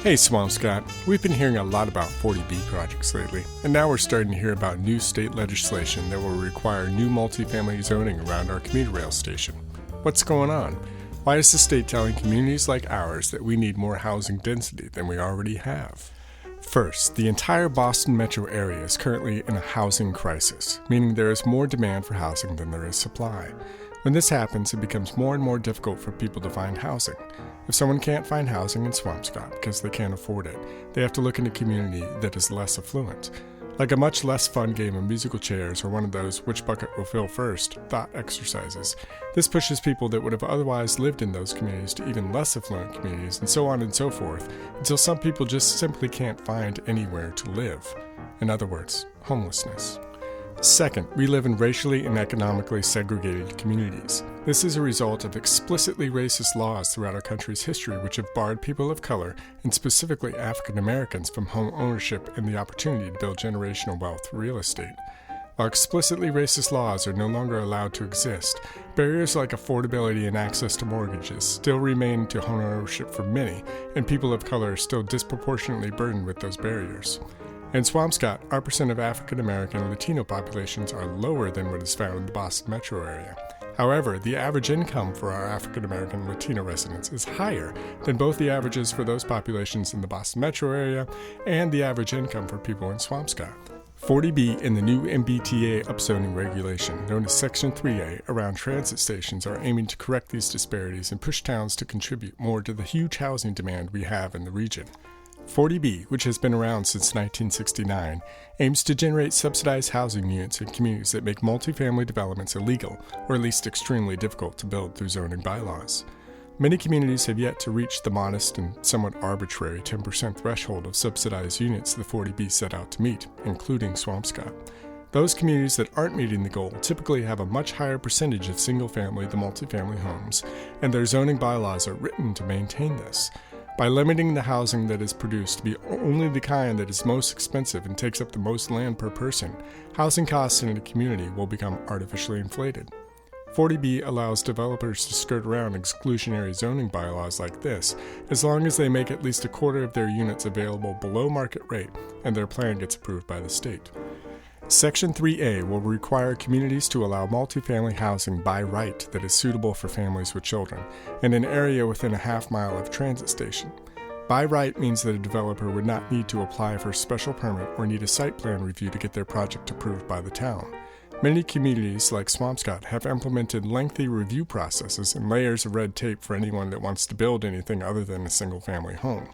Hey Swampscott, we've been hearing a lot about 40B projects lately, and now we're starting to hear about new state legislation that will require new multifamily zoning around our commuter rail station. What's going on? Why is the state telling communities like ours that we need more housing density than we already have? First, the entire Boston metro area is currently in a housing crisis, meaning there is more demand for housing than there is supply. When this happens, it becomes more and more difficult for people to find housing. If someone can't find housing in Swampscott because they can't afford it, they have to look in a community that is less affluent. Like a much less fun game of musical chairs or one of those which bucket will fill first thought exercises. This pushes people that would have otherwise lived in those communities to even less affluent communities, and so on and so forth, until some people just simply can't find anywhere to live. In other words, homelessness. Second, we live in racially and economically segregated communities. This is a result of explicitly racist laws throughout our country's history which have barred people of color, and specifically African Americans, from home ownership and the opportunity to build generational wealth through real estate. While explicitly racist laws are no longer allowed to exist, barriers like affordability and access to mortgages still remain to home ownership for many, and people of color are still disproportionately burdened with those barriers. In Swampscott, our percent of African American and Latino populations are lower than what is found in the Boston metro area. However, the average income for our African American and Latino residents is higher than both the averages for those populations in the Boston metro area and the average income for people in Swampscott. 40B in the new MBTA upzoning regulation, known as Section 3A, around transit stations are aiming to correct these disparities and push towns to contribute more to the huge housing demand we have in the region. 40B, which has been around since 1969, aims to generate subsidized housing units in communities that make multifamily developments illegal, or at least extremely difficult to build through zoning bylaws. Many communities have yet to reach the modest and somewhat arbitrary 10% threshold of subsidized units the 40B set out to meet, including Swampscott. Those communities that aren't meeting the goal typically have a much higher percentage of single-family to multifamily homes, and their zoning bylaws are written to maintain this. By limiting the housing that is produced to be only the kind that is most expensive and takes up the most land per person, housing costs in a community will become artificially inflated. 40B allows developers to skirt around exclusionary zoning bylaws like this, as long as they make at least a quarter of their units available below market rate and their plan gets approved by the state. Section 3A will require communities to allow multifamily housing by right that is suitable for families with children, in an area within a half-mile of a transit station. By right means that a developer would not need to apply for a special permit or need a site plan review to get their project approved by the town. Many communities, like Swampscott, have implemented lengthy review processes and layers of red tape for anyone that wants to build anything other than a single-family home.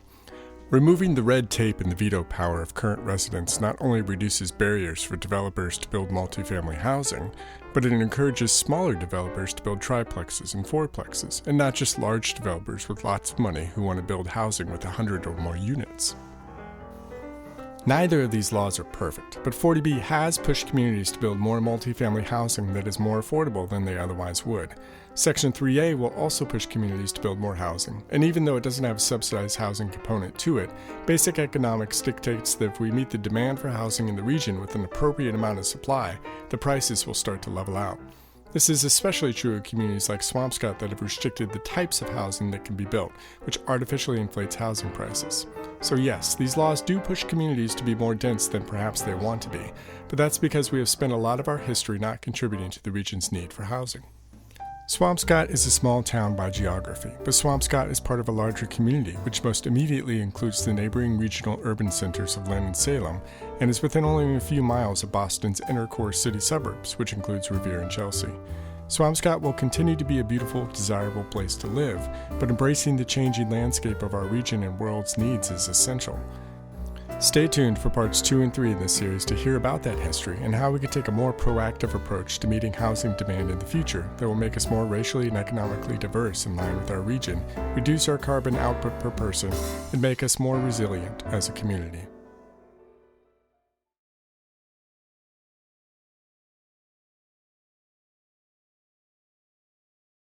Removing the red tape and the veto power of current residents not only reduces barriers for developers to build multifamily housing, but it encourages smaller developers to build triplexes and fourplexes, and not just large developers with lots of money who want to build housing with 100 or more units. Neither of these laws are perfect, but 40B has pushed communities to build more multifamily housing that is more affordable than they otherwise would. Section 3A will also push communities to build more housing, and even though it doesn't have a subsidized housing component to it, basic economics dictates that if we meet the demand for housing in the region with an appropriate amount of supply, the prices will start to level out. This is especially true of communities like Swampscott that have restricted the types of housing that can be built, which artificially inflates housing prices. So yes, these laws do push communities to be more dense than perhaps they want to be, but that's because we have spent a lot of our history not contributing to the region's need for housing. Swampscott is a small town by geography, but Swampscott is part of a larger community, which most immediately includes the neighboring regional urban centers of Lynn and Salem, and is within only a few miles of Boston's inner core city suburbs, which includes Revere and Chelsea. Swampscott will continue to be a beautiful, desirable place to live, but embracing the changing landscape of our region and world's needs is essential. Stay tuned for parts 2 and 3 of this series to hear about that history and how we could take a more proactive approach to meeting housing demand in the future that will make us more racially and economically diverse in line with our region, reduce our carbon output per person, and make us more resilient as a community.